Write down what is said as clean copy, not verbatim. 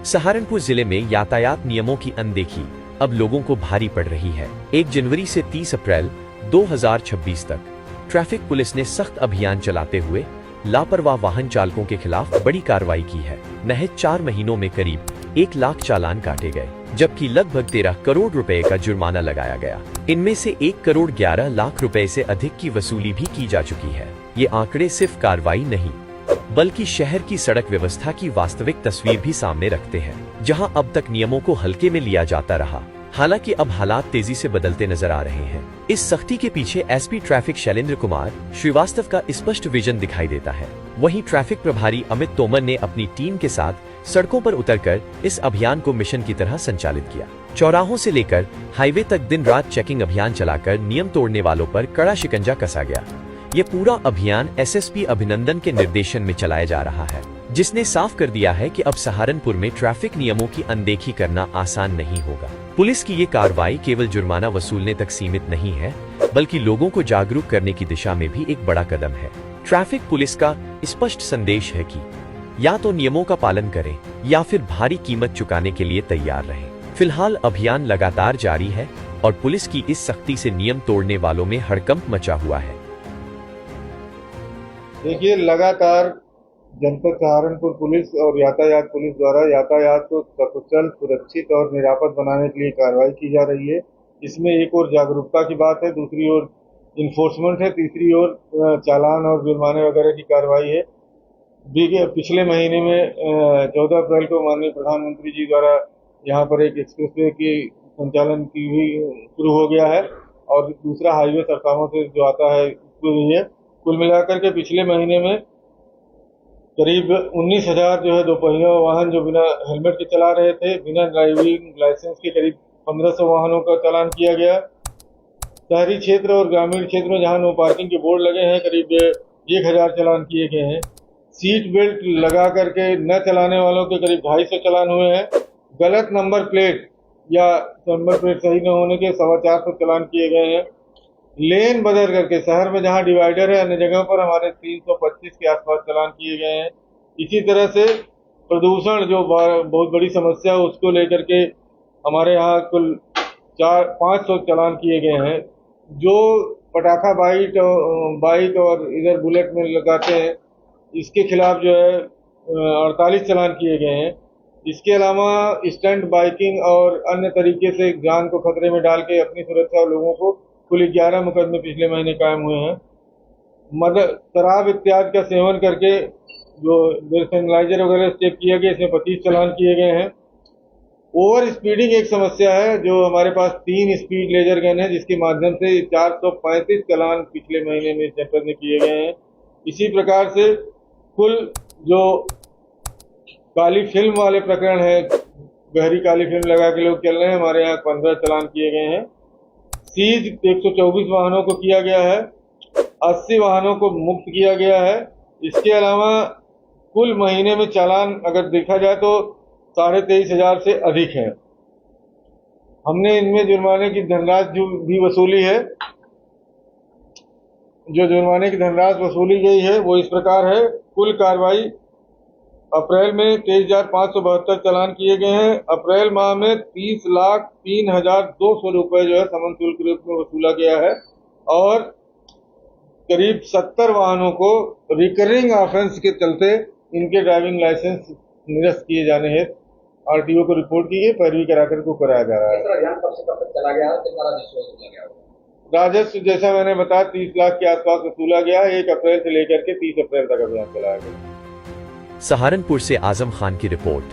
सहारनपुर जिले में यातायात नियमों की अनदेखी अब लोगों को भारी पड़ रही है। 1 जनवरी से 30 अप्रैल 2026 तक ट्रैफिक पुलिस ने सख्त अभियान चलाते हुए लापरवाह वाहन चालकों के खिलाफ बड़ी कार्रवाई की है। महज 4 महीनों में करीब 1 लाख चालान काटे गए, जबकि लगभग 13 करोड़ रुपए का जुर्माना लगाया गया। इनमें से 1 करोड़ 11 लाख रुपए से अधिक की वसूली भी की जा चुकी है। ये आंकड़े सिर्फ कार्रवाई नहीं, बल्कि शहर की सड़क व्यवस्था की वास्तविक तस्वीर भी सामने रखते हैं, जहां अब तक नियमों को हल्के में लिया जाता रहा। हालांकि अब हालात तेजी से बदलते नजर आ रहे हैं। इस सख्ती के पीछे एसपी ट्रैफिक शैलेंद्र कुमार श्रीवास्तव का स्पष्ट विजन दिखाई देता है। वहीं ट्रैफिक प्रभारी अमित तोमर ने अपनी टीम के साथ सड़कों पर उतरकर इस अभियान को मिशन की तरह संचालित किया। चौराहों से लेकर हाईवे तक दिन रात चेकिंग अभियान चलाकर नियम तोड़ने वालों पर कड़ा शिकंजा कसा गया। ये पूरा अभियान एसएसपी अभिनंदन के निर्देशन में चलाया जा रहा है, जिसने साफ कर दिया है कि अब सहारनपुर में ट्रैफिक नियमों की अनदेखी करना आसान नहीं होगा। पुलिस की ये कार्रवाई केवल जुर्माना वसूलने तक सीमित नहीं है, बल्कि लोगों को जागरूक करने की दिशा में भी एक बड़ा कदम है। ट्रैफिक पुलिस का स्पष्ट संदेश है कि या तो नियमों का पालन करें या फिर भारी कीमत चुकाने के लिए तैयार रहें। फिलहाल अभियान लगातार जारी है और पुलिस की इस सख्ती से नियम तोड़ने वालों में हड़कंप मचा हुआ है। देखिए, लगातार जनपद सहारनपुर पुलिस और यातायात पुलिस द्वारा यातायात को सकुशल, सुरक्षित और निरापद बनाने के लिए कार्रवाई की जा रही है। इसमें एक और जागरूकता की बात है, दूसरी ओर इन्फोर्समेंट है, तीसरी ओर चालान और जुर्माने वगैरह की कार्रवाई है। पिछले महीने में 14 अप्रैल को माननीय प्रधानमंत्री जी द्वारा यहाँ पर एक एक्सप्रेसवे की संचालन की हुई शुरू हो गया है और दूसरा हाईवे सरकारों से जो आता है शुरू हुई है। कुल मिलाकर के पिछले महीने में करीब 19,000 जो है दोपहिया वाहन जो बिना हेलमेट के चला रहे थे, बिना ड्राइविंग लाइसेंस के करीब 1500 वाहनों का चालान किया गया। शहरी क्षेत्र और ग्रामीण क्षेत्र में जहां नो पार्किंग के बोर्ड लगे हैं, करीब 1000 चालान किए गए हैं। सीट बेल्ट लगा करके न चलाने वालों के करीब 250 चालान हुए हैं। गलत नंबर प्लेट या नंबर प्लेट सही न होने के 450 चालान किए गए हैं। लेन बदल करके शहर में जहां डिवाइडर है अन्य जगह पर हमारे 325 के आसपास चालान किए गए हैं। इसी तरह से प्रदूषण जो बहुत बड़ी समस्या है उसको लेकर के हमारे यहाँ कुल 500 चालान किए गए हैं। जो पटाखा बाइक और इधर बुलेट में लगाते हैं, इसके खिलाफ जो है 48 चालान किए गए हैं। इसके अलावा स्टंट बाइकिंग और अन्य तरीके से जान को खतरे में डाल के अपनी सुरक्षा और लोगों को कुल 11 मुकदमे पिछले महीने कायम हुए हैं। शराब इत्यादि का सेवन करके जो एनालाइजर वगैरह चेक किया गया, इसमें 25 चालान किए गए हैं। ओवर स्पीडिंग एक समस्या है, जो हमारे पास 3 स्पीड लेजर गन है, जिसके माध्यम से 435 चालान पिछले महीने में जनपद में किए गए हैं। इसी प्रकार से कुल जो काली फिल्म वाले प्रकरण है, गहरी काली फिल्म लगा के लोग चल रहे हैं, हमारे यहाँ 15 चालान किए गए हैं। सीज 124 वाहनों को किया गया है, 80 वाहनों को मुक्त किया गया है। इसके अलावा कुल महीने में चालान अगर देखा जाए तो 23,500 से अधिक है। हमने इनमें जुर्माने की धनराशि भी वसूली है। जो जुर्माने की धनराशि वसूली गई है वो इस प्रकार है। कुल कार्रवाई अप्रैल में 23,572 चालान किए गए हैं। अप्रैल माह में 30,03,200 रुपए जो है समन शुल्क के रूप में वसूला गया है और करीब 70 वाहनों को रिकरिंग ऑफेंस के चलते इनके ड्राइविंग लाइसेंस निरस्त किए जाने हेतु आरटीओ को रिपोर्ट की गई, पैरवी कराकर को कराया जा रहा है। कब से कब तक चला गया है? कितना राजस्व वसूला गया? राजस्व जैसा मैंने बताया 30 लाख के आसपास वसूला गया। 1 अप्रैल से लेकर के 30 अप्रैल तक अभियान चलाया गया। सहारनपुर से आजम खान की रिपोर्ट।